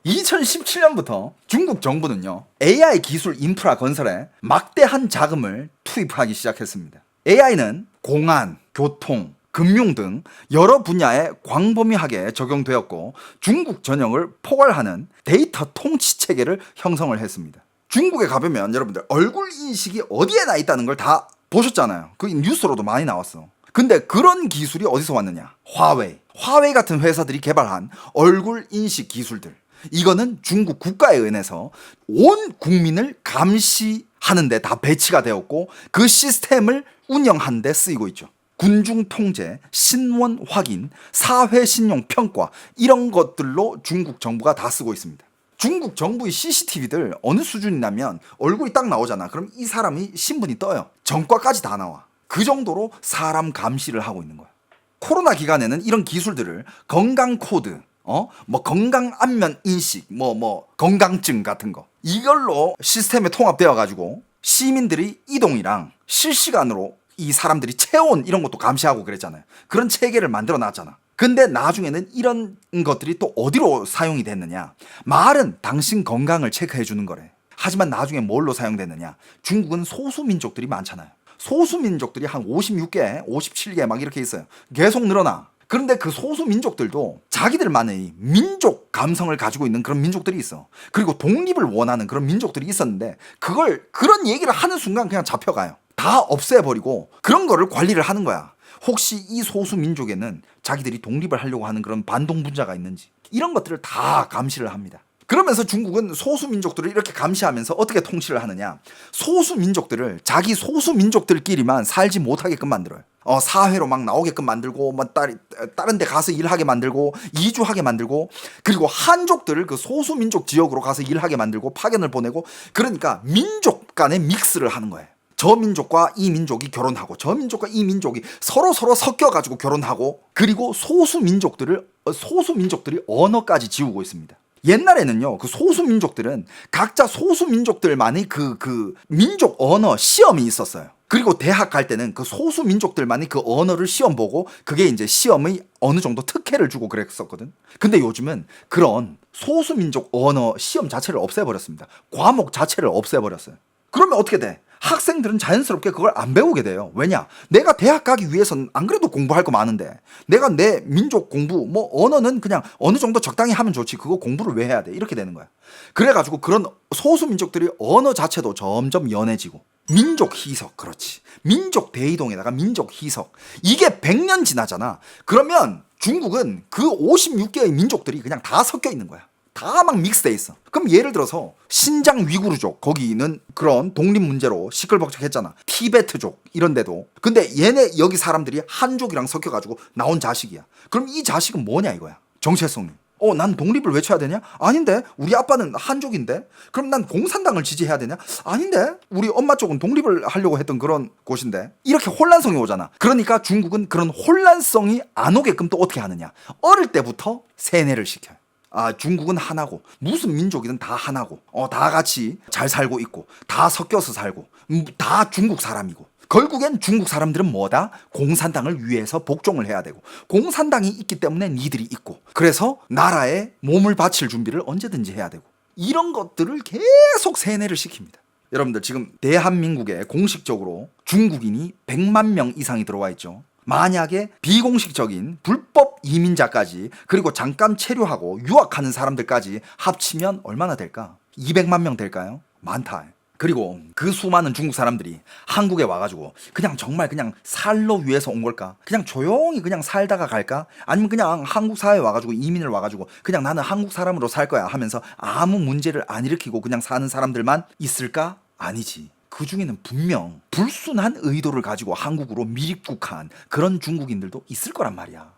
2017년부터 중국 정부는요, AI 기술 인프라 건설에 막대한 자금을 투입하기 시작했습니다. AI는 공안, 교통, 금융 등 여러 분야에 광범위하게 적용되었고 중국 전역을 포괄하는 데이터 통치 체계를 형성을 했습니다. 중국에 가보면 여러분들 얼굴 인식이 어디에나 있다는 걸 다 보셨잖아요. 그 뉴스로도 많이 나왔어. 근데 그런 기술이 어디서 왔느냐? 화웨이 같은 회사들이 개발한 얼굴 인식 기술들. 이거는 중국 국가에 의해서 온 국민을 감시하는 데 다 배치가 되었고 그 시스템을 운영하는 데 쓰이고 있죠. 군중 통제, 신원 확인, 사회 신용 평가 이런 것들로 중국 정부가 다 쓰고 있습니다. 중국 정부의 CCTV들 어느 수준이냐면 얼굴이 딱 나오잖아. 그럼 이 사람이 신분이 떠요. 전과까지 다 나와. 그 정도로 사람 감시를 하고 있는 거야. 코로나 기간에는 이런 기술들을 건강 코드, 건강 안면 인식, 건강증 같은 거 이걸로 시스템에 통합되어 가지고 시민들이 이동이랑 실시간으로 이 사람들이 체온 이런 것도 감시하고 그랬잖아요. 그런 체계를 만들어 놨잖아. 근데 나중에는 이런 것들이 또 어디로 사용이 됐느냐? 말은 당신 건강을 체크해 주는 거래. 하지만 나중에 뭘로 사용됐느냐? 중국은 소수민족들이 많잖아요. 소수민족들이 한 56개, 57개 막 이렇게 있어요. 계속 늘어나. 그런데 그 소수민족들도 자기들만의 민족 감성을 가지고 있는 그런 민족들이 있어. 그리고 독립을 원하는 그런 민족들이 있었는데 그런 얘기를 하는 순간 그냥 잡혀가요. 다 없애버리고 그런 거를 관리를 하는 거야. 혹시 이 소수민족에는 자기들이 독립을 하려고 하는 그런 반동분자가 있는지 이런 것들을 다 감시를 합니다. 그러면서 중국은 소수민족들을 이렇게 감시하면서 어떻게 통치를 하느냐? 소수민족들을 자기 소수민족들끼리만 살지 못하게끔 만들어요. 사회로 막 나오게끔 만들고 다른 데 가서 일하게 만들고 이주하게 만들고 그리고 한족들을 그 소수민족 지역으로 가서 일하게 만들고 파견을 보내고 그러니까 민족 간의 믹스를 하는 거예요. 저 민족과 이 민족이 결혼하고 저 민족과 이 민족이 서로 섞여가지고 결혼하고 그리고 소수민족들이 언어까지 지우고 있습니다. 옛날에는요, 그 소수민족들은 각자 소수민족들만의 그 민족 언어 시험이 있었어요. 그리고 대학 갈 때는 그 소수민족들만이 그 언어를 시험 보고 그게 이제 시험의 어느 정도 특혜를 주고 그랬었거든. 근데 요즘은 그런 소수민족 언어 시험 자체를 없애버렸습니다. 과목 자체를 없애버렸어요. 그러면 어떻게 돼? 학생들은 자연스럽게 그걸 안 배우게 돼요. 왜냐? 내가 대학 가기 위해서는 안 그래도 공부할 거 많은데 내가 내 민족 공부, 언어는 그냥 어느 정도 적당히 하면 좋지 그거 공부를 왜 해야 돼? 이렇게 되는 거야. 그래가지고 그런 소수민족들이 언어 자체도 점점 연해지고 민족 희석, 그렇지. 민족 대이동에다가 민족 희석. 이게 100년 지나잖아. 그러면 중국은 그 56개의 민족들이 그냥 다 섞여 있는 거야. 다 막 믹스돼 있어. 그럼 예를 들어서 신장 위구르족 거기는 그런 독립 문제로 시끌벅적했잖아. 티베트족 이런 데도. 근데 얘네 여기 사람들이 한족이랑 섞여가지고 나온 자식이야. 그럼 이 자식은 뭐냐 이거야. 정체성이. 난 독립을 외쳐야 되냐? 아닌데 우리 아빠는 한족인데? 그럼 난 공산당을 지지해야 되냐? 아닌데 우리 엄마 쪽은 독립을 하려고 했던 그런 곳인데? 이렇게 혼란성이 오잖아. 그러니까 중국은 그런 혼란성이 안 오게끔 또 어떻게 하느냐? 어릴 때부터 세뇌를 시켜요. 중국은 하나고 무슨 민족이든 다 하나고 다 같이 잘 살고 있고 다 섞여서 살고 다 중국 사람이고 결국엔 중국 사람들은 뭐다? 공산당을 위해서 복종을 해야 되고 공산당이 있기 때문에 니들이 있고 그래서 나라에 몸을 바칠 준비를 언제든지 해야 되고 이런 것들을 계속 세뇌를 시킵니다. 여러분들 지금 대한민국에 공식적으로 중국인이 100만 명 이상이 들어와 있죠. 만약에 비공식적인 불법 이민자까지 그리고 잠깐 체류하고 유학하는 사람들까지 합치면 얼마나 될까? 200만 명 될까요? 많다. 그리고 그 수많은 중국 사람들이 한국에 와가지고 정말 그냥 살러 위해서 온 걸까? 그냥 조용히 그냥 살다가 갈까? 아니면 그냥 한국 사회에 와가지고 이민을 와가지고 그냥 나는 한국 사람으로 살 거야 하면서 아무 문제를 안 일으키고 그냥 사는 사람들만 있을까? 아니지. 그 중에는 분명 불순한 의도를 가지고 한국으로 밀입국한 그런 중국인들도 있을 거란 말이야.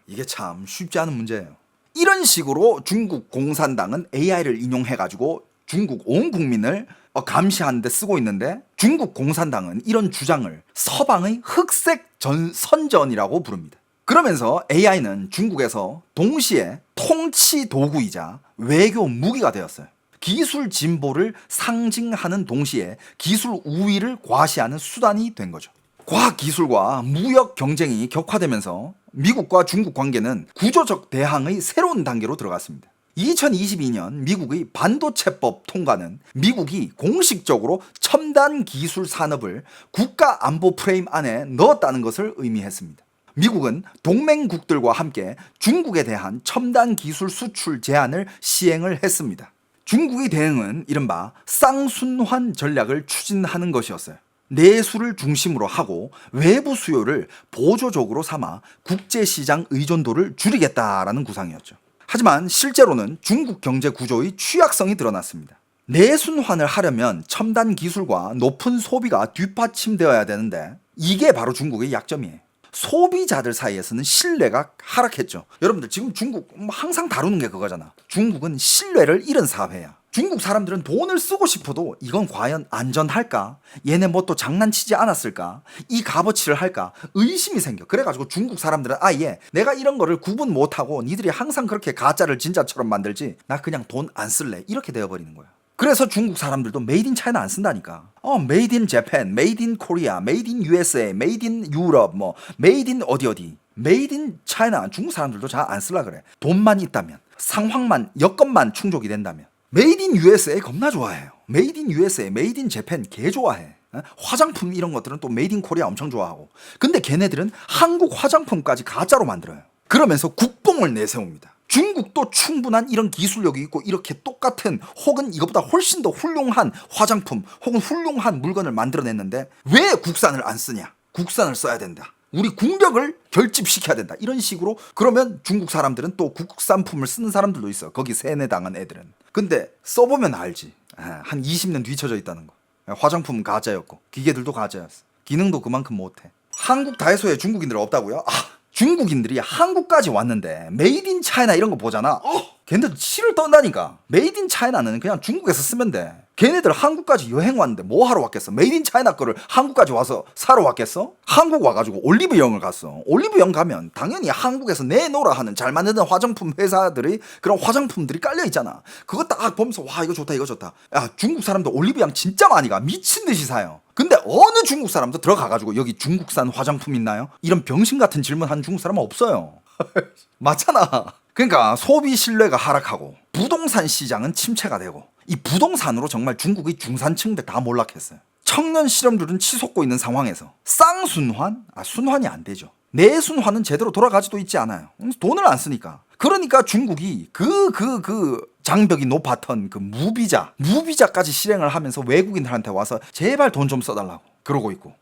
이게 참 쉽지 않은 문제예요. 이런 식으로 중국 공산당은 AI를 인용해가지고 중국 온 국민을 감시하는 데 쓰고 있는데 중국 공산당은 이런 주장을 서방의 흑색 선전이라고 부릅니다. 그러면서 AI는 중국에서 동시에 통치 도구이자 외교 무기가 되었어요. 기술 진보를 상징하는 동시에 기술 우위를 과시하는 수단이 된 거죠. 과학기술과 무역 경쟁이 격화되면서 미국과 중국 관계는 구조적 대항의 새로운 단계로 들어갔습니다. 2022년 미국의 반도체법 통과는 미국이 공식적으로 첨단 기술 산업을 국가 안보 프레임 안에 넣었다는 것을 의미했습니다. 미국은 동맹국들과 함께 중국에 대한 첨단 기술 수출 제한을 시행을 했습니다. 중국의 대응은 이른바 쌍순환 전략을 추진하는 것이었어요. 내수를 중심으로 하고 외부 수요를 보조적으로 삼아 국제시장 의존도를 줄이겠다라는 구상이었죠. 하지만 실제로는 중국 경제 구조의 취약성이 드러났습니다. 내순환을 하려면 첨단 기술과 높은 소비가 뒷받침되어야 되는데 이게 바로 중국의 약점이에요. 소비자들 사이에서는 신뢰가 하락했죠. 여러분들 지금 중국 항상 다루는 게 그거잖아. 중국은 신뢰를 잃은 사회야. 중국 사람들은 돈을 쓰고 싶어도 이건 과연 안전할까? 얘네 뭐 또 장난치지 않았을까? 이 값어치를 할까? 의심이 생겨. 그래가지고 중국 사람들은 아예 내가 이런 거를 구분 못하고 니들이 항상 그렇게 가짜를 진짜처럼 만들지 나 그냥 돈 안 쓸래. 이렇게 되어버리는 거야. 그래서 중국 사람들도 메이드 인 차이나 안 쓴다니까. 메이드 인 재팬, 메이드 인 코리아, 메이드 인 USA, 메이드 인 유럽, 뭐 메이드 인 어디. 메이드 인 차이나 중국 사람들도 잘 안 쓸라 그래. 돈만 있다면, 상황만, 여건만 충족이 된다면. 메이드 인 USA 겁나 좋아해요. 메이드 인 USA, 메이드 인 재팬 개 좋아해. 화장품 이런 것들은 또 메이드 인 코리아 엄청 좋아하고. 근데 걔네들은 한국 화장품까지 가짜로 만들어요. 그러면서 국뽕을 내세웁니다. 중국도 충분한 이런 기술력이 있고 이렇게 똑같은 혹은 이것보다 훨씬 더 훌륭한 화장품 혹은 훌륭한 물건을 만들어냈는데 왜 국산을 안 쓰냐? 국산을 써야 된다. 우리 국력을 결집시켜야 된다. 이런 식으로 그러면 중국 사람들은 또 국산품을 쓰는 사람들도 있어. 거기 세뇌당한 애들은. 근데 써보면 알지. 한 20년 뒤쳐져 있다는 거. 화장품은 가짜였고 기계들도 가짜였어. 기능도 그만큼 못해. 한국 다이소에 중국인들 없다고요? 중국인들이 한국까지 왔는데 메이드 인 차이나 이런 거 보잖아. 걔네들 치를 떤다니까. 메이드 인 차이나는 그냥 중국에서 쓰면 돼. 걔네들 한국까지 여행 왔는데 뭐 하러 왔겠어? 메이드 인 차이나 거를 한국까지 와서 사러 왔겠어? 한국 와가지고 올리브영을 갔어. 올리브영 가면 당연히 한국에서 내놓으라 하는 잘 만드는 화장품 회사들이 그런 화장품들이 깔려 있잖아. 그거 딱 보면서 와 이거 좋다 이거 좋다. 야 중국 사람들 올리브영 진짜 많이 가. 미친 듯이 사요. 근데 어느 중국 사람도 들어가가지고 여기 중국산 화장품 있나요? 이런 병신 같은 질문 하는 중국 사람은 없어요. 맞잖아. 그러니까 소비 신뢰가 하락하고 부동산 시장은 침체가 되고 이 부동산으로 정말 중국의 중산층들 다 몰락했어요. 청년 실업률은 치솟고 있는 상황에서 쌍순환? 순환이 안 되죠. 내순환은 제대로 돌아가지도 있지 않아요. 돈을 안 쓰니까. 그러니까 중국이 장벽이 높았던 그 무비자까지 실행을 하면서 외국인들한테 와서 제발 돈 좀 써달라고 그러고 있고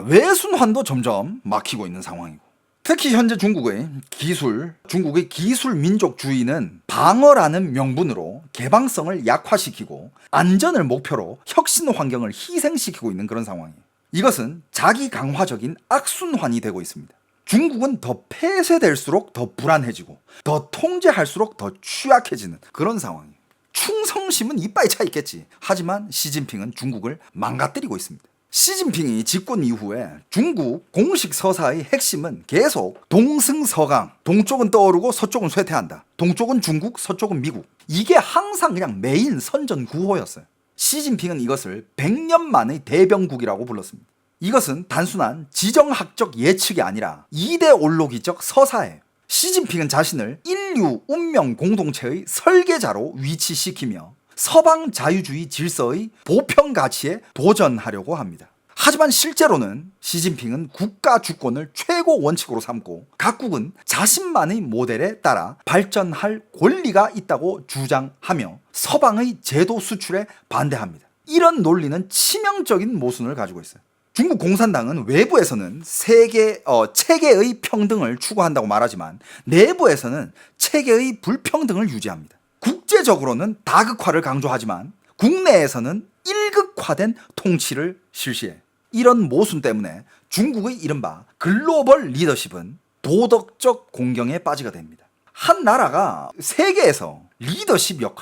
외순환도 점점 막히고 있는 상황이고 특히 현재 중국의 기술 민족주의는 방어라는 명분으로 개방성을 약화시키고 안전을 목표로 혁신 환경을 희생시키고 있는 그런 상황이에요. 이것은 자기 강화적인 악순환이 되고 있습니다. 중국은 더 폐쇄될수록 더 불안해지고 더 통제할수록 더 취약해지는 그런 상황이에요. 충성심은 이빠이 차 있겠지. 하지만 시진핑은 중국을 망가뜨리고 있습니다. 시진핑이 집권 이후에 중국 공식 서사의 핵심은 계속 동승서강, 동쪽은 떠오르고 서쪽은 쇠퇴한다. 동쪽은 중국, 서쪽은 미국. 이게 항상 그냥 메인 선전 구호였어요. 시진핑은 이것을 100년 만의 대병국이라고 불렀습니다. 이것은 단순한 지정학적 예측이 아니라 이데올로기적 서사예요. 시진핑은 자신을 인류 운명 공동체의 설계자로 위치시키며 서방 자유주의 질서의 보편 가치에 도전하려고 합니다. 하지만 실제로는 시진핑은 국가 주권을 최고 원칙으로 삼고 각국은 자신만의 모델에 따라 발전할 권리가 있다고 주장하며 서방의 제도 수출에 반대합니다. 이런 논리는 치명적인 모순을 가지고 있어요. 중국 공산당은 외부에서는 체계의 평등을 추구한다고 말하지만 내부에서는 체계의 불평등을 유지합니다. 국제적으로는 다극화를 강조하지만 국내에서는 일극화된 통치를 실시해. 이런 모순 때문에 중국의 이른바 글로벌 리더십은 도덕적 공경에 빠지게 됩니다. 한 나라가 세계에서 리더십을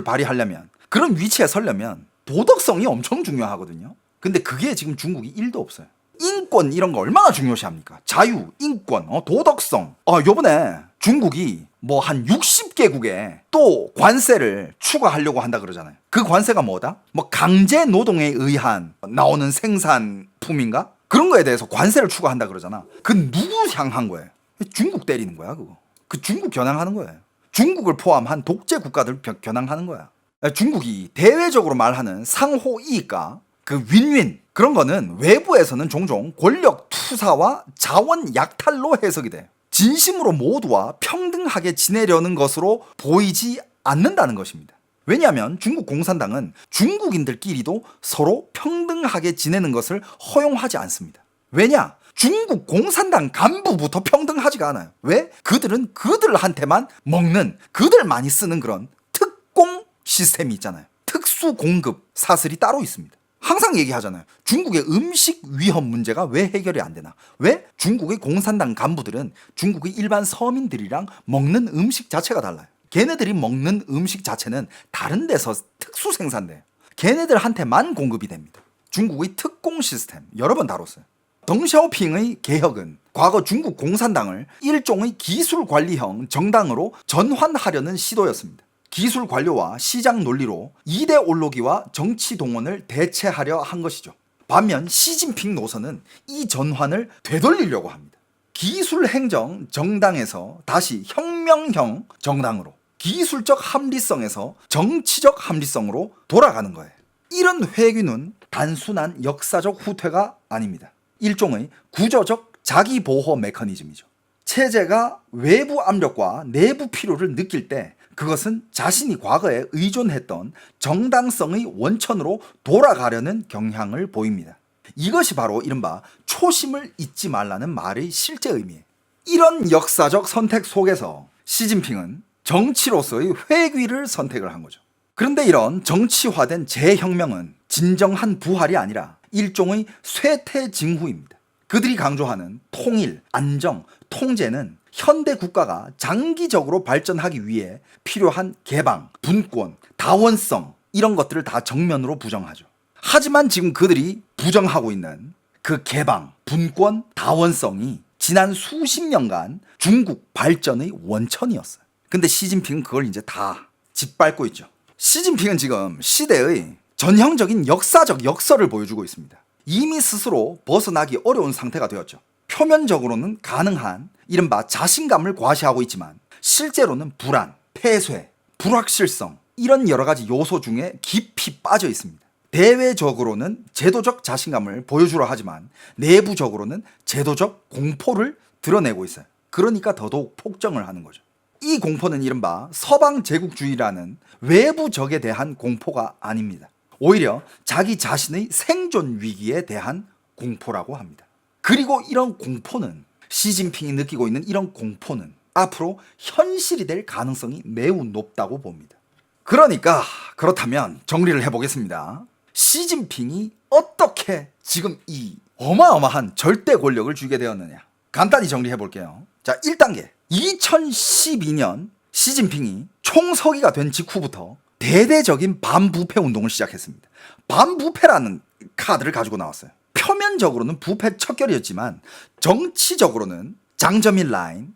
발휘하려면 그런 위치에 서려면 도덕성이 엄청 중요하거든요. 근데 그게 지금 중국이 1도 없어요. 인권 이런 거 얼마나 중요시합니까? 자유, 인권, 도덕성. 요번에 중국이 뭐 한 60개국에 또 관세를 추가하려고 한다 그러잖아요. 그 관세가 뭐다? 뭐 강제 노동에 의한 나오는 생산품인가? 그런 거에 대해서 관세를 추가한다 그러잖아. 그 누구 향한 거예요? 중국 때리는 거야 그거. 그 중국 겨냥하는 거예요. 중국을 포함한 독재 국가들 겨냥하는 거야. 중국이 대외적으로 말하는 상호 이익과 그 윈윈 그런 거는 외부에서는 종종 권력 투사와 자원 약탈로 해석이 돼. 진심으로 모두와 평등하게 지내려는 것으로 보이지 않는다는 것입니다. 왜냐하면 중국 공산당은 중국인들끼리도 서로 평등하게 지내는 것을 허용하지 않습니다. 왜냐? 중국 공산당 간부부터 평등하지가 않아요. 왜? 그들은 그들한테만 먹는, 그들만이 쓰는 그런 특공 시스템이 있잖아요. 특수 공급 사슬이 따로 있습니다. 항상 얘기하잖아요. 중국의 음식 위험 문제가 왜 해결이 안 되나? 왜? 중국의 공산당 간부들은 중국의 일반 서민들이랑 먹는 음식 자체가 달라요. 걔네들이 먹는 음식 자체는 다른 데서 특수 생산돼요. 걔네들한테만 공급이 됩니다. 중국의 특공 시스템 여러 번 다뤘어요. 덩샤오핑의 개혁은 과거 중국 공산당을 일종의 기술관리형 정당으로 전환하려는 시도였습니다. 기술 관료와 시장 논리로 이데올로기와 정치 동원을 대체하려 한 것이죠. 반면 시진핑 노선은 이 전환을 되돌리려고 합니다. 기술행정 정당에서 다시 혁명형 정당으로, 기술적 합리성에서 정치적 합리성으로 돌아가는 거예요. 이런 회귀는 단순한 역사적 후퇴가 아닙니다. 일종의 구조적 자기보호 메커니즘이죠. 체제가 외부 압력과 내부 필요를 느낄 때 그것은 자신이 과거에 의존했던 정당성의 원천으로 돌아가려는 경향을 보입니다. 이것이 바로 이른바 초심을 잊지 말라는 말의 실제 의미예요. 이런 역사적 선택 속에서 시진핑은 정치로서의 회귀를 선택을 한 거죠. 그런데 이런 정치화된 재혁명은 진정한 부활이 아니라 일종의 쇠퇴징후입니다. 그들이 강조하는 통일, 안정, 통제는 현대 국가가 장기적으로 발전하기 위해 필요한 개방, 분권, 다원성 이런 것들을 다 정면으로 부정하죠. 하지만 지금 그들이 부정하고 있는 그 개방, 분권, 다원성이 지난 수십 년간 중국 발전의 원천이었어요. 근데 시진핑은 그걸 이제 다 짓밟고 있죠. 시진핑은 지금 시대의 전형적인 역사적 역설을 보여주고 있습니다. 이미 스스로 벗어나기 어려운 상태가 되었죠. 표면적으로는 가능한 이른바 자신감을 과시하고 있지만 실제로는 불안, 폐쇄, 불확실성 이런 여러 가지 요소 중에 깊이 빠져 있습니다. 대외적으로는 제도적 자신감을 보여주려 하지만 내부적으로는 제도적 공포를 드러내고 있어요. 그러니까 더더욱 폭정을 하는 거죠. 이 공포는 이른바 서방 제국주의라는 외부 적에 대한 공포가 아닙니다. 오히려 자기 자신의 생존 위기에 대한 공포라고 합니다. 그리고 이런 공포는 시진핑이 느끼고 있는 이런 공포는 앞으로 현실이 될 가능성이 매우 높다고 봅니다. 그러니까 그렇다면 정리를 해보겠습니다. 시진핑이 어떻게 지금 이 어마어마한 절대 권력을 쥐게 되었느냐. 간단히 정리해볼게요. 자, 1단계 2012년 시진핑이 총서기가 된 직후부터 대대적인 반부패 운동을 시작했습니다. 반부패라는 카드를 가지고 나왔어요. 표면적으로는 부패 척결이었지만 정치적으로는 장저민 라인,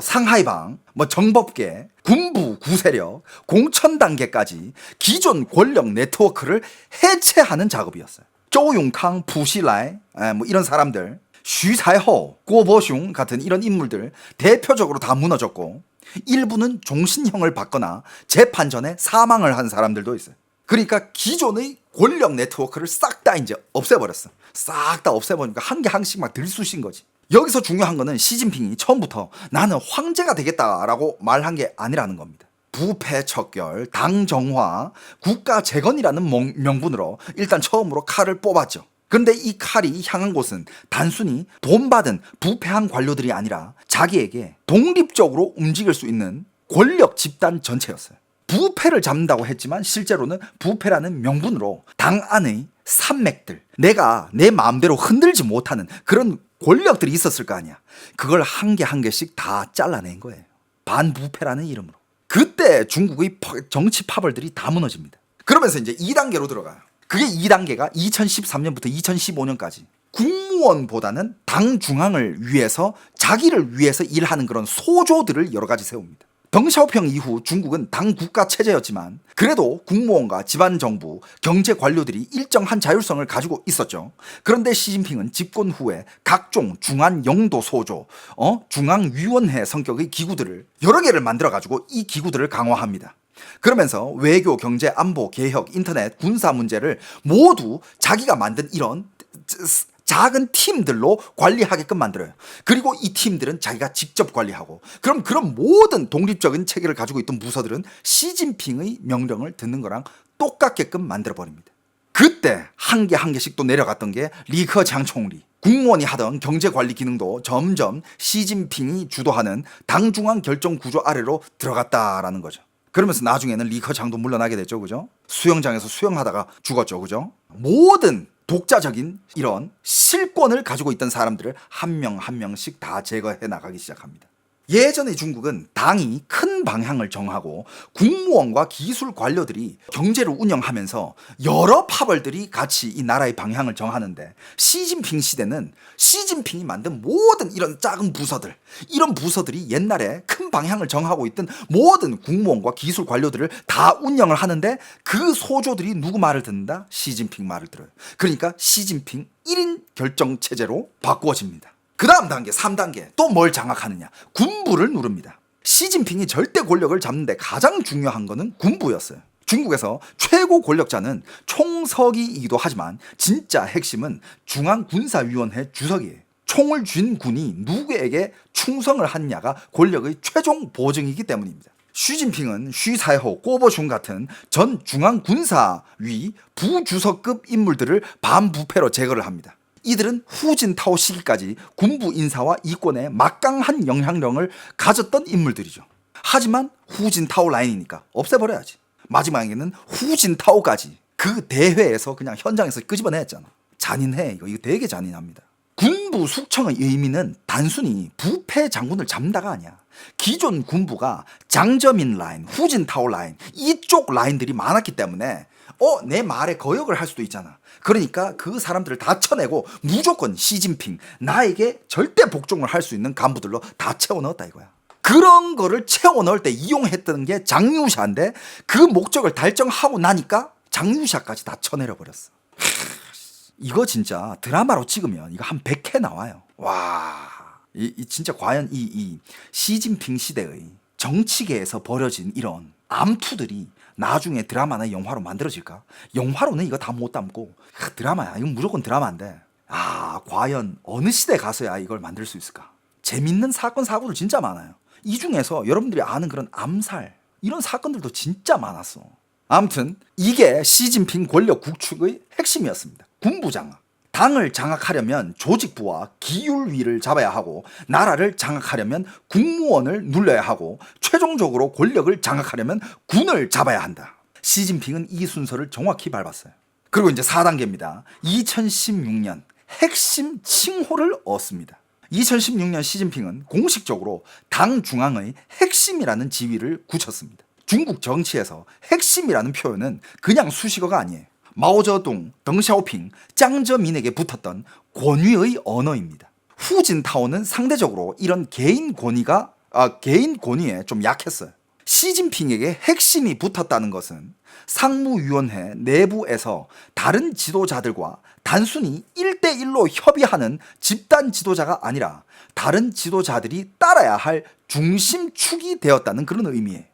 상하이방, 정법계, 군부 구세력, 공천단계까지 기존 권력 네트워크를 해체하는 작업이었어요. 조용캉, 푸시라이 이런 사람들, 쉬사이호, 꼬보슝 같은 이런 인물들 대표적으로 다 무너졌고 일부는 종신형을 받거나 재판 전에 사망을 한 사람들도 있어요. 그러니까 기존의 권력 네트워크를 싹 다 이제 없애버렸어. 싹 다 없애버리니까 한 개 한씩 막 들쑤신 거지. 여기서 중요한 거는 시진핑이 처음부터 나는 황제가 되겠다라고 말한 게 아니라는 겁니다. 부패 척결, 당 정화, 국가 재건이라는 명분으로 일단 처음으로 칼을 뽑았죠. 그런데 이 칼이 향한 곳은 단순히 돈 받은 부패한 관료들이 아니라 자기에게 독립적으로 움직일 수 있는 권력 집단 전체였어요. 부패를 잡는다고 했지만 실제로는 부패라는 명분으로 당 안의 산맥들, 내가 내 마음대로 흔들지 못하는 그런 권력들이 있었을 거 아니야. 그걸 한 개 한 개씩 다 잘라낸 거예요. 반부패라는 이름으로. 그때 중국의 정치 파벌들이 다 무너집니다. 그러면서 이제 2단계로 들어가요. 그게 2단계가 2013년부터 2015년까지 국무원보다는 당 중앙을 위해서 자기를 위해서 일하는 그런 소조들을 여러 가지 세웁니다. 덩샤오핑 이후 중국은 당국가 체제였지만 그래도 국무원과 지방정부, 경제 관료들이 일정한 자율성을 가지고 있었죠. 그런데 시진핑은 집권 후에 각종 중앙 영도 소조, 중앙위원회 성격의 기구들을 여러 개를 만들어가지고 이 기구들을 강화합니다. 그러면서 외교, 경제, 안보, 개혁, 인터넷, 군사 문제를 모두 자기가 만든 이런 작은 팀들로 관리하게끔 만들어요. 그리고 이 팀들은 자기가 직접 관리하고, 그럼 그런 모든 독립적인 체계를 가지고 있던 부서들은 시진핑의 명령을 듣는 거랑 똑같게끔 만들어버립니다. 그때 한 개 한 개씩 또 내려갔던 게 리커장 총리. 국무원이 하던 경제관리 기능도 점점 시진핑이 주도하는 당중앙 결정 구조 아래로 들어갔다라는 거죠. 그러면서 나중에는 리커장도 물러나게 됐죠. 그죠? 수영장에서 수영하다가 죽었죠. 그죠? 모든 독자적인 이런 실권을 가지고 있던 사람들을 한 명 한 명씩 다 제거해 나가기 시작합니다. 예전에 중국은 당이 큰 방향을 정하고 국무원과 기술 관료들이 경제를 운영하면서 여러 파벌들이 같이 이 나라의 방향을 정하는데, 시진핑 시대는 시진핑이 만든 모든 이런 작은 부서들, 이런 부서들이 옛날에 큰 방향을 정하고 있던 모든 국무원과 기술 관료들을 다 운영을 하는데, 그 소조들이 누구 말을 듣는다? 시진핑 말을 들어요. 그러니까 시진핑 1인 결정 체제로 바꾸어집니다. 그 다음 단계 3단계 또 뭘 장악하느냐? 군부를 누릅니다. 시진핑이 절대 권력을 잡는데 가장 중요한 거는 군부였어요. 중국에서 최고 권력자는 총석이기도 하지만 진짜 핵심은 중앙군사위원회 주석이에요. 총을 쥔 군이 누구에게 충성을 하느냐가 권력의 최종 보증이기 때문입니다. 시진핑은 쉬사이호, 꼬보슌 같은 전 중앙군사위 부주석급 인물들을 반부패로 제거를 합니다. 이들은 후진타오 시기까지 군부 인사와 이권에 막강한 영향력을 가졌던 인물들이죠. 하지만 후진타오 라인이니까 없애버려야지. 마지막에는 후진타오까지 그 대회에서 그냥 현장에서 끄집어냈잖아. 잔인해. 이거 되게 잔인합니다. 군부 숙청의 의미는 단순히 부패 장군을 잡는다가 아니야. 기존 군부가 장저민 라인, 후진타오 라인, 이쪽 라인들이 많았기 때문에 내 말에 거역을 할 수도 있잖아. 그러니까 그 사람들을 다 쳐내고 무조건 시진핑, 나에게 절대 복종을 할 수 있는 간부들로 다 채워 넣었다 이거야. 그런 거를 채워 넣을 때 이용했던 게 장유샤인데, 그 목적을 달성하고 나니까 장유샤까지 다 쳐내려 버렸어. 이거 진짜 드라마로 찍으면 이거 한 100회 나와요. 와, 이 진짜 과연 이 시진핑 시대의 정치계에서 벌어진 이런 암투들이 나중에 드라마나 영화로 만들어질까? 영화로는 이거 다 못 담고 드라마야. 이건 무조건 드라마인데, 과연 어느 시대 가서야 이걸 만들 수 있을까? 재밌는 사건 사고들 진짜 많아요. 이 중에서 여러분들이 아는 그런 암살, 이런 사건들도 진짜 많았어. 아무튼 이게 시진핑 권력 구축의 핵심이었습니다. 군부 장악. 당을 장악하려면 조직부와 기율위를 잡아야 하고, 나라를 장악하려면 국무원을 눌러야 하고, 최종적으로 권력을 장악하려면 군을 잡아야 한다. 시진핑은 이 순서를 정확히 밟았어요. 그리고 이제 4단계입니다. 2016년 핵심 칭호를 얻습니다. 2016년 시진핑은 공식적으로 당 중앙의 핵심이라는 지위를 굳혔습니다. 중국 정치에서 핵심이라는 표현은 그냥 수식어가 아니에요. 마오쩌둥, 덩샤오핑, 짱저민에게 붙었던 권위의 언어입니다. 후진타오는 상대적으로 이런 개인 권위에 좀 약했어요. 시진핑에게 핵심이 붙었다는 것은 상무위원회 내부에서 다른 지도자들과 단순히 1대1로 협의하는 집단 지도자가 아니라 다른 지도자들이 따라야 할 중심축이 되었다는 그런 의미예요.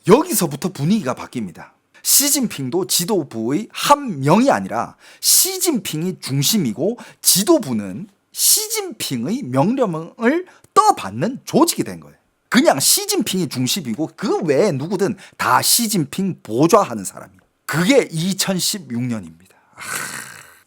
여기서부터 분위기가 바뀝니다. 시진핑도 지도부의 한 명이 아니라 시진핑이 중심이고, 지도부는 시진핑의 명령을 떠받는 조직이 된 거예요. 그냥 시진핑이 중심이고 그 외에 누구든 다 시진핑 보좌하는 사람이에요. 그게 2016년입니다.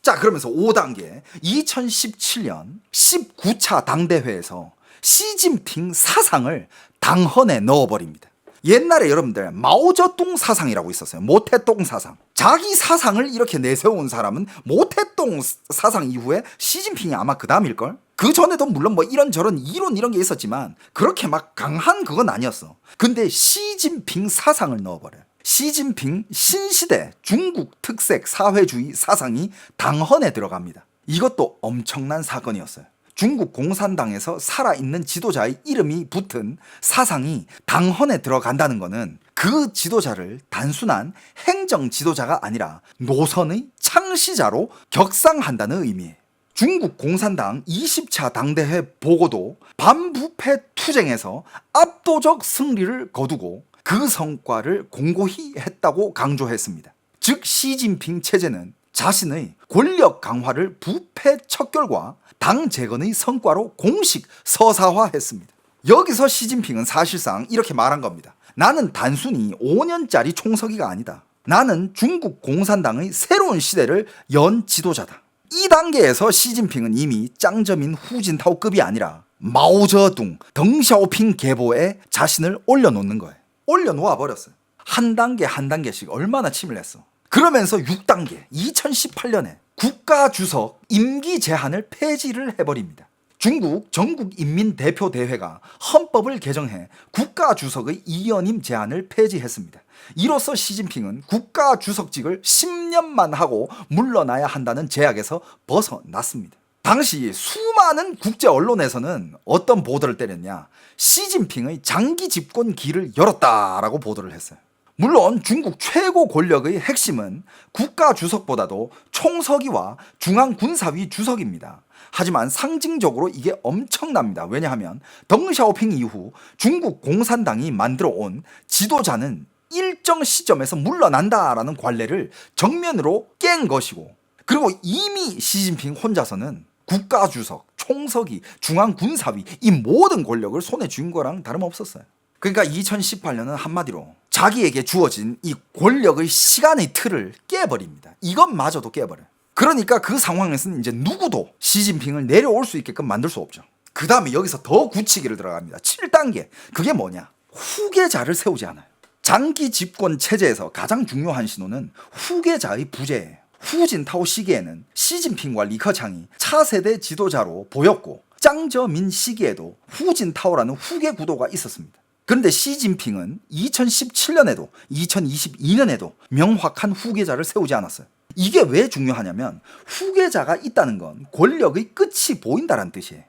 자, 그러면서 5단계 2017년 19차 당대회에서 시진핑 사상을 당헌에 넣어버립니다. 옛날에 여러분들 마오쩌둥 사상이라고 있었어요. 모태똥 사상. 자기 사상을 이렇게 내세운 사람은 모태똥 사상 이후에 시진핑이 아마 그 다음일걸? 그 전에도 물론 뭐 이런저런 이론 이런 게 있었지만 그렇게 막 강한 그건 아니었어. 근데 시진핑 사상을 넣어버려요. 시진핑 신시대 중국 특색 사회주의 사상이 당헌에 들어갑니다. 이것도 엄청난 사건이었어요. 중국 공산당에서 살아있는 지도자의 이름이 붙은 사상이 당헌에 들어간다는 것은 그 지도자를 단순한 행정 지도자가 아니라 노선의 창시자로 격상한다는 의미예요. 중국 공산당 20차 당대회 보고도 반부패 투쟁에서 압도적 승리를 거두고 그 성과를 공고히 했다고 강조했습니다. 즉 시진핑 체제는 자신의 권력 강화를 부패 척결과 당 재건의 성과로 공식 서사화했습니다. 여기서 시진핑은 사실상 이렇게 말한 겁니다. 나는 단순히 5년짜리 총서기가 아니다. 나는 중국 공산당의 새로운 시대를 연 지도자다. 이 단계에서 시진핑은 이미 짱저민 후진타오급이 아니라 마오쩌둥, 덩샤오핑 계보에 자신을 올려놓는 거예요. 올려놓아 버렸어요. 한 단계 한 단계씩 얼마나 치밀했어. 그러면서 6단계 2018년에 국가주석 임기 제한을 폐지를 해버립니다. 중국 전국인민대표대회가 헌법을 개정해 국가주석의 2연임 제한을 폐지했습니다. 이로써 시진핑은 국가주석직을 10년만 하고 물러나야 한다는 제약에서 벗어났습니다. 당시 수많은 국제 언론에서는 어떤 보도를 때렸냐, 시진핑의 장기 집권 길을 열었다라고 보도를 했어요. 물론 중국 최고 권력의 핵심은 국가주석보다도 총서기와 중앙군사위 주석입니다. 하지만 상징적으로 이게 엄청납니다. 왜냐하면 덩샤오핑 이후 중국 공산당이 만들어 온 지도자는 일정 시점에서 물러난다라는 관례를 정면으로 깬 것이고, 그리고 이미 시진핑 혼자서는 국가주석, 총서기, 중앙군사위 이 모든 권력을 손에 쥔 거랑 다름없었어요. 그러니까 2018년은 한마디로 자기에게 주어진 이 권력의 시간의 틀을 깨버립니다. 이것마저도 깨버려요. 그러니까 그 상황에서는 이제 누구도 시진핑을 내려올 수 있게끔 만들 수 없죠. 그 다음에 여기서 더 굳히기를 들어갑니다. 7단계. 그게 뭐냐? 후계자를 세우지 않아요. 장기 집권 체제에서 가장 중요한 신호는 후계자의 부재예요. 후진타오 시기에는 시진핑과 리커창이 차세대 지도자로 보였고, 짱저민 시기에도 후진타오라는 후계 구도가 있었습니다. 그런데 시진핑은 2017년에도 2022년에도 명확한 후계자를 세우지 않았어요. 이게 왜 중요하냐면 후계자가 있다는 건 권력의 끝이 보인다는 뜻이에요.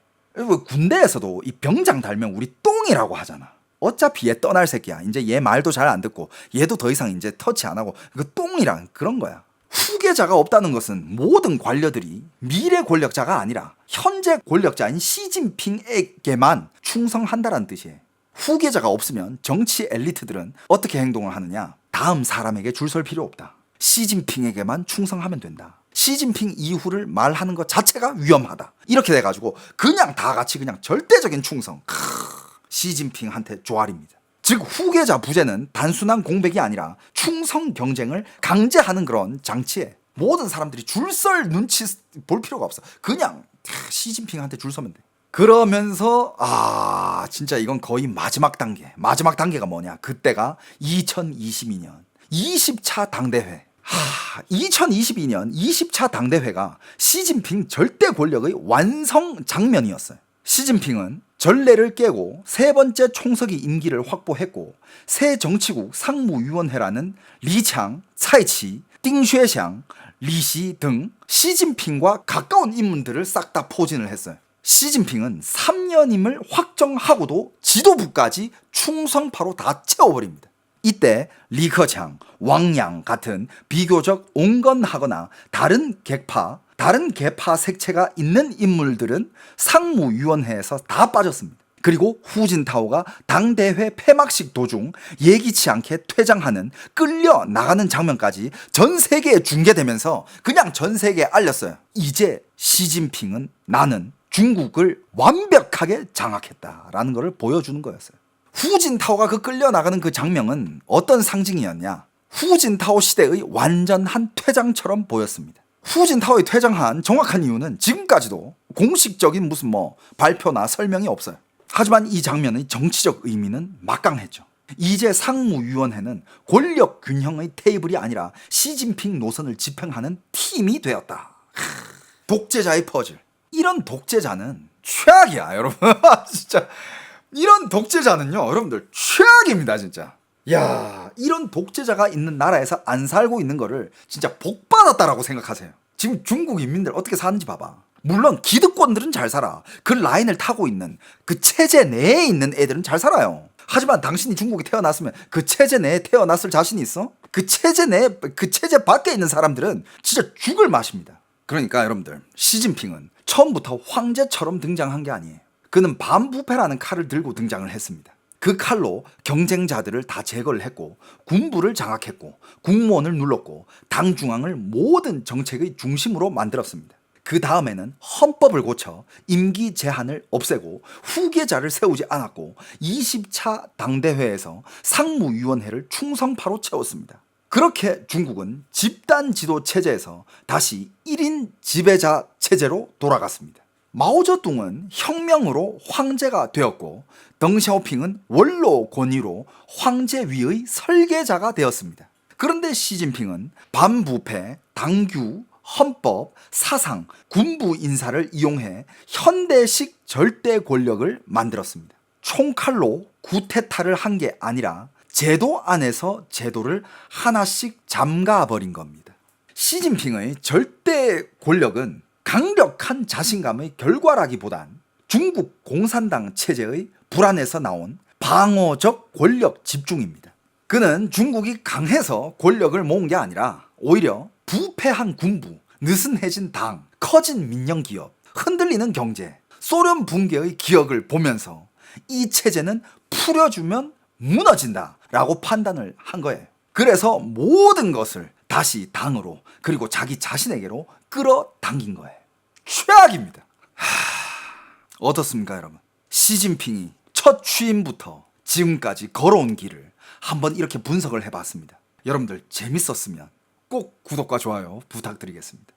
군대에서도 이 병장 달면 우리 똥이라고 하잖아. 어차피 얘 떠날 새끼야. 이제 얘 말도 잘 안 듣고 얘도 더 이상 이제 터치 안 하고, 그 똥이란 그런 거야. 후계자가 없다는 것은 모든 관료들이 미래 권력자가 아니라 현재 권력자인 시진핑에게만 충성한다는 뜻이에요. 후계자가 없으면 정치 엘리트들은 어떻게 행동을 하느냐? 다음 사람에게 줄 설 필요 없다. 시진핑에게만 충성하면 된다. 시진핑 이후를 말하는 것 자체가 위험하다. 이렇게 돼가지고 그냥 다 같이 그냥 절대적인 충성. 시진핑한테 조알입니다. 즉 후계자 부재는 단순한 공백이 아니라 충성 경쟁을 강제하는 그런 장치에 모든 사람들이 줄설 눈치 볼 필요가 없어. 그냥 시진핑한테 줄 서면 돼. 그러면서 진짜 이건 거의 마지막 단계. 마지막 단계가 뭐냐? 그때가 2022년 20차 당대회. 2022년 20차 당대회가 시진핑 절대 권력의 완성 장면이었어요. 시진핑은 전례를 깨고 세 번째 총서기 임기를 확보했고, 새 정치국 상무위원회라는 리창, 차이치, 띵쉐샹, 리시 등 시진핑과 가까운 인물들을 싹 다 포진을 했어요. 시진핑은 3년임을 확정하고도 지도부까지 충성파로 다 채워버립니다. 이때 리커창, 왕양 같은 비교적 온건하거나 다른 계파 색채가 있는 인물들은 상무위원회에서 다 빠졌습니다. 그리고 후진타오가 당대회 폐막식 도중 예기치 않게 퇴장하는, 끌려 나가는 장면까지 전 세계에 중계되면서 그냥 전 세계에 알렸어요. 이제 시진핑은 나는 중국을 완벽하게 장악했다라는 것을 보여주는 거였어요. 후진타오가 그 끌려나가는 그 장면은 어떤 상징이었냐? 후진타오 시대의 완전한 퇴장처럼 보였습니다. 후진타오의 퇴장한 정확한 이유는 지금까지도 공식적인 무슨 발표나 설명이 없어요. 하지만 이 장면의 정치적 의미는 막강했죠. 이제 상무위원회는 권력 균형의 테이블이 아니라 시진핑 노선을 집행하는 팀이 되었다. 독재자의 퍼즐. 이런 독재자는 최악이야, 여러분. 진짜 이런 독재자는요, 여러분들 최악입니다, 진짜. 야, 이런 독재자가 있는 나라에서 안 살고 있는 거를 진짜 복 받았다라고 생각하세요. 지금 중국 인민들 어떻게 사는지 봐봐. 물론 기득권들은 잘 살아. 그 라인을 타고 있는 그 체제 내에 있는 애들은 잘 살아요. 하지만 당신이 중국에 태어났으면 그 체제 내에 태어났을 자신이 있어? 그 체제 내에, 그 체제 밖에 있는 사람들은 진짜 죽을 맛입니다. 그러니까 여러분들, 시진핑은 처음부터 황제처럼 등장한 게 아니에요. 그는 반부패라는 칼을 들고 등장을 했습니다. 그 칼로 경쟁자들을 다 제거를 했고, 군부를 장악했고, 국무원을 눌렀고, 당 중앙을 모든 정책의 중심으로 만들었습니다. 그 다음에는 헌법을 고쳐 임기 제한을 없애고 후계자를 세우지 않았고 20차 당대회에서 상무위원회를 충성파로 채웠습니다. 그렇게 중국은 집단 지도 체제에서 다시 1인 지배자 체제로 돌아갔습니다. 마오쩌둥은 혁명으로 황제가 되었고 덩샤오핑은 원로 권위로 황제 위의 설계자가 되었습니다. 그런데 시진핑은 반부패, 당규, 헌법, 사상, 군부 인사를 이용해 현대식 절대 권력을 만들었습니다. 총칼로 구테타를 한 게 아니라 제도 안에서 제도를 하나씩 잠가버린 겁니다. 시진핑의 절대 권력은 강력한 자신감의 결과라기보단 중국 공산당 체제의 불안에서 나온 방어적 권력 집중입니다. 그는 중국이 강해서 권력을 모은 게 아니라 오히려 부패한 군부, 느슨해진 당, 커진 민영기업, 흔들리는 경제, 소련 붕괴의 기억을 보면서 이 체제는 풀어주면 무너진다 라고 판단을 한 거예요. 그래서 모든 것을 다시 당으로 그리고 자기 자신에게로 끌어당긴 거예요. 최악입니다. 어떻습니까 여러분? 시진핑이 첫 취임부터 지금까지 걸어온 길을 한번 이렇게 분석을 해봤습니다. 여러분들 재밌었으면 꼭 구독과 좋아요 부탁드리겠습니다.